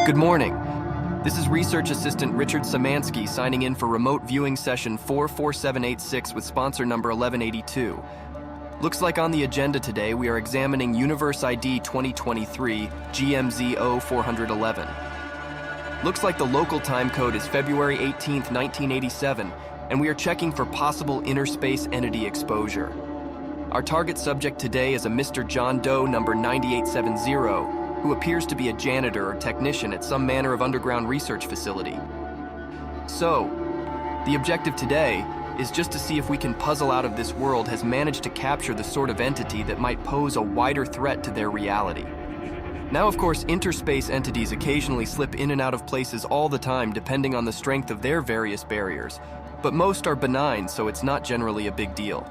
Good morning. This is Research Assistant Richard Szymanski signing in for remote viewing session 44786 with sponsor number 1182. Looks like on the agenda today we are examining Universe ID 2023 GMZ 0411. Looks like the local time code is February 18th, 1987, and we are checking for possible interspace entity exposure. Our target subject today is a Mr. John Doe number 9870, who appears to be a janitor or technician at some manner of underground research facility. So, the objective today is just to see if we can puzzle out of this world has managed to capture the sort of entity that might pose a wider threat to their reality. Now, of course, interspace entities occasionally slip in and out of places all the time depending on the strength of their various barriers, but most are benign, so it's not generally a big deal.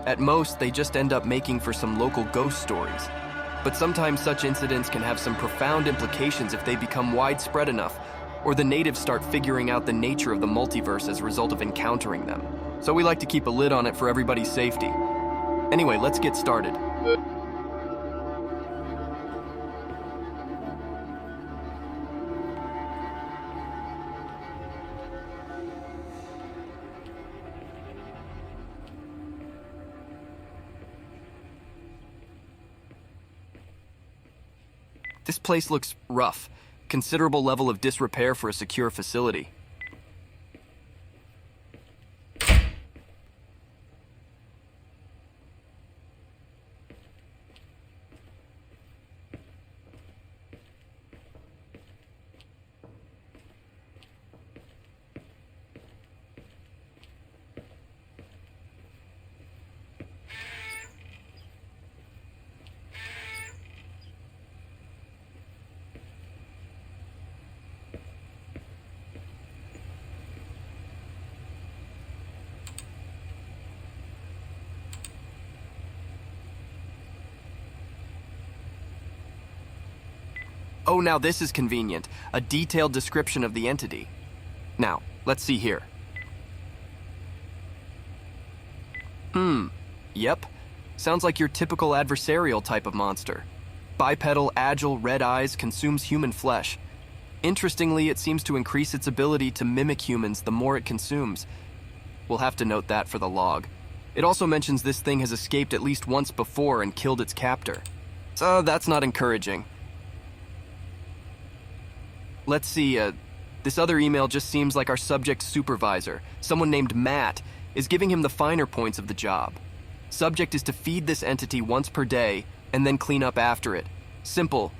At most, they just end up making for some local ghost stories. But sometimes such incidents can have some profound implications if they become widespread enough, or the natives start figuring out the nature of the multiverse as a result of encountering them. So we like to keep a lid on it for everybody's safety. Anyway, let's get started. This place looks rough. Considerable level of disrepair for a secure facility. Oh, now this is convenient. A detailed description of the entity. Now, let's see here. Yep. Sounds like your typical adversarial type of monster. Bipedal, agile, red eyes, consumes human flesh. Interestingly, it seems to increase its ability to mimic humans the more it consumes. We'll have to note that for the log. It also mentions this thing has escaped at least once before and killed its captor. So that's not encouraging. Let's see, this other email just seems like our subject's supervisor, someone named Matt, is giving him the finer points of the job. Subject is to feed this entity once per day and then clean up after it. Simple.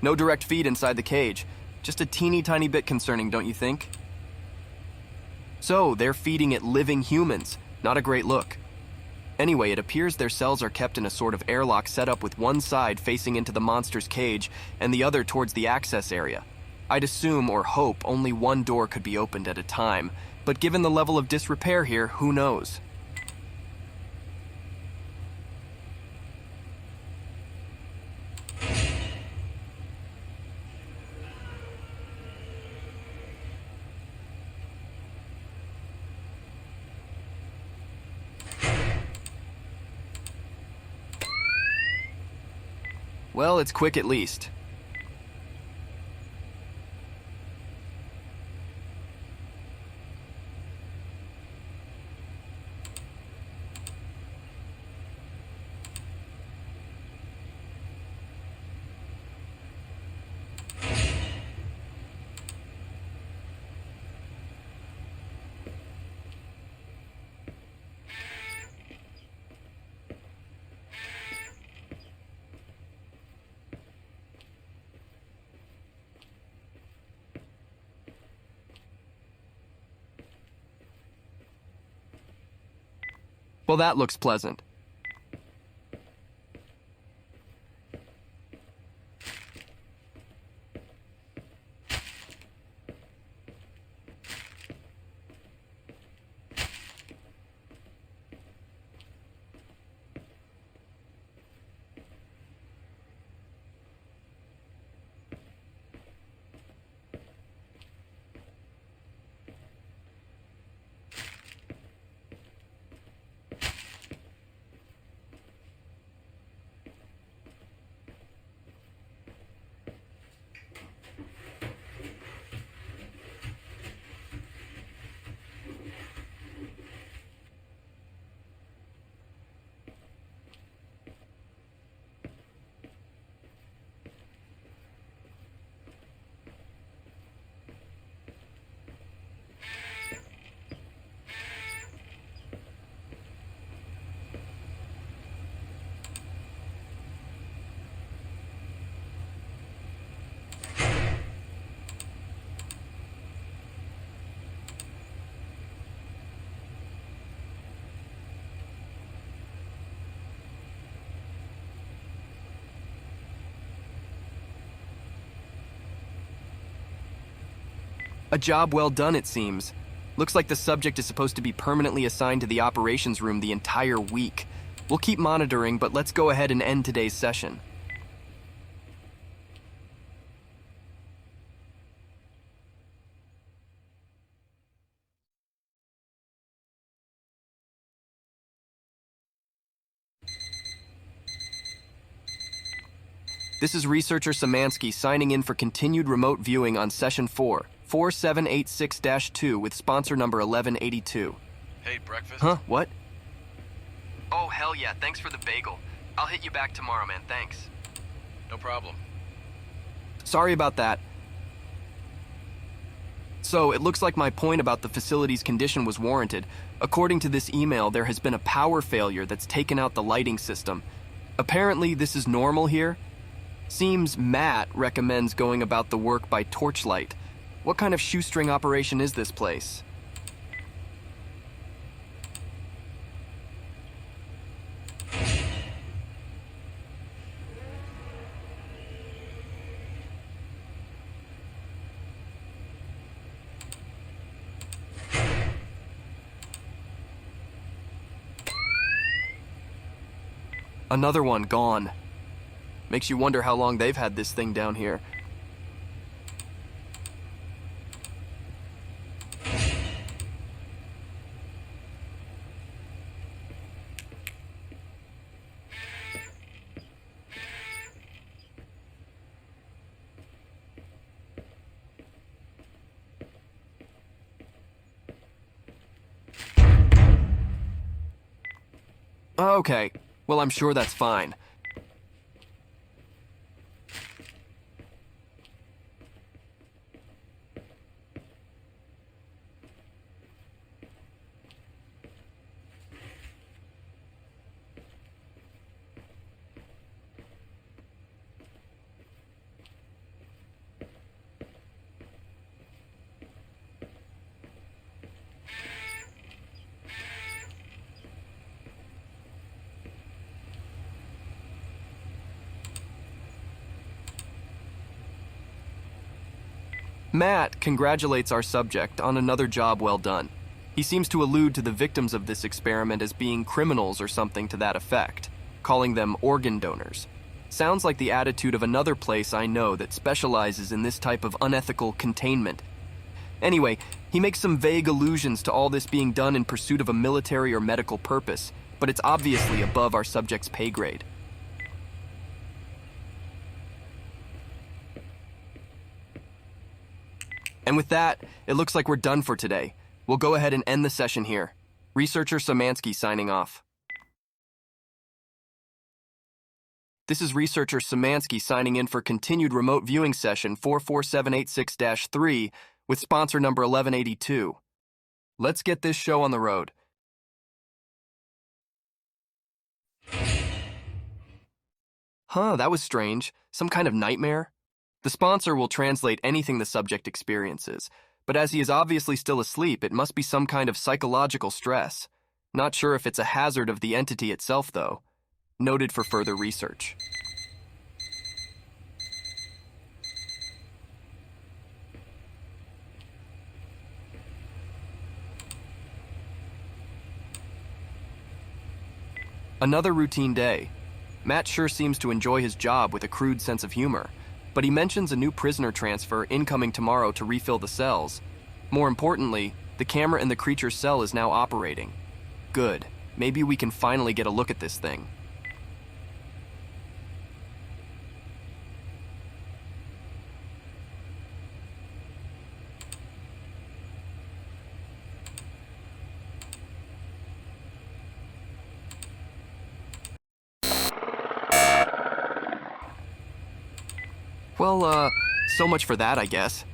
No direct feed inside the cage. Just a teeny tiny bit concerning, don't you think? So, they're feeding it living humans. Not a great look. Anyway, it appears their cells are kept in a sort of airlock setup with one side facing into the monster's cage and the other towards the access area. I'd assume or hope only one door could be opened at a time, but given the level of disrepair here, who knows? Well, it's quick at least. Well, that looks pleasant. A job well done, it seems. Looks like the subject is supposed to be permanently assigned to the operations room the entire week. We'll keep monitoring, but let's go ahead and end today's session. This is researcher Szymanski signing in for continued remote viewing on session 4786-2 with sponsor number 1182. Hey, breakfast? Huh? What? Oh, hell yeah, thanks for the bagel. I'll hit you back tomorrow, man, thanks. No problem. Sorry about that. So, it looks like my point about the facility's condition was warranted. According to this email, there has been a power failure that's taken out the lighting system. Apparently, this is normal here. Seems Matt recommends going about the work by torchlight. What kind of shoestring operation is this place? Another one gone. Makes you wonder how long they've had this thing down here. Okay, well, I'm sure that's fine. Matt congratulates our subject on another job well done. He seems to allude to the victims of this experiment as being criminals or something to that effect, calling them organ donors. Sounds like the attitude of another place I know that specializes in this type of unethical containment. Anyway, he makes some vague allusions to all this being done in pursuit of a military or medical purpose, but it's obviously above our subject's pay grade. And with that, it looks like we're done for today. We'll go ahead and end the session here. Researcher Szymanski signing off. This is researcher Szymanski signing in for continued remote viewing session 44786-3 with sponsor number 1182. Let's get this show on the road. Huh, that was strange. Some kind of nightmare? The sponsor will translate anything the subject experiences, but as he is obviously still asleep, it must be some kind of psychological stress. Not sure if it's a hazard of the entity itself, though. Noted for further research. Another routine day. Matt sure seems to enjoy his job with a crude sense of humor, but he mentions a new prisoner transfer incoming tomorrow to refill the cells. More importantly, the camera in the creature's cell is now operating. Good. Maybe we can finally get a look at this thing. Well, so much for that, I guess.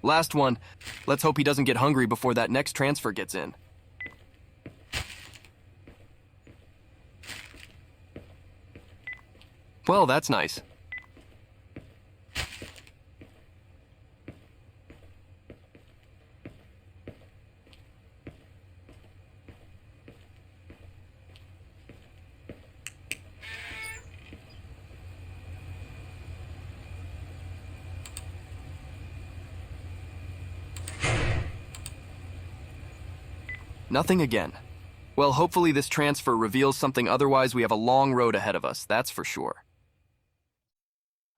Last one. Let's hope he doesn't get hungry before that next transfer gets in. Well, that's nice. Nothing again. Well, hopefully this transfer reveals something, otherwise we have a long road ahead of us, that's for sure.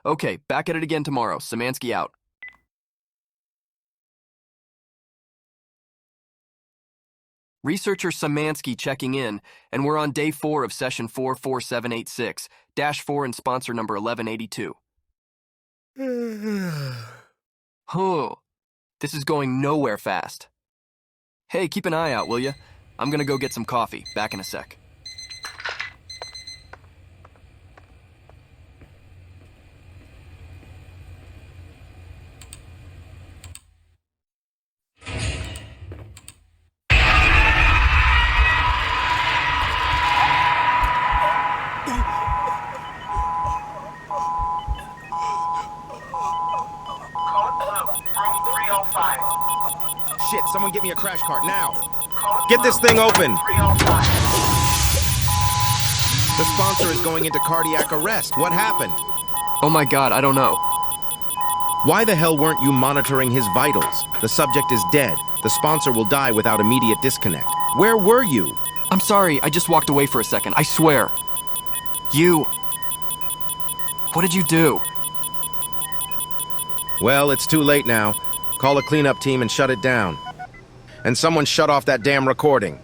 Okay, back at it again tomorrow. Szymanski out. Researcher Szymanski checking in, and we're on day 4 of session 44786-4 and sponsor number 1182. This is going nowhere fast. Hey, keep an eye out, will ya? I'm gonna go get some coffee. Back in a sec. Shit, someone get me a crash cart now. Get this thing open. The sponsor is going into cardiac arrest. What happened? Oh my god, I don't know. Why the hell weren't you monitoring his vitals? The subject is dead. The sponsor will die without immediate disconnect. Where were you? I'm sorry, I just walked away for a second, I swear. You... What did you do? Well, it's too late now. Call a cleanup team and shut it down. And someone shut off that damn recording.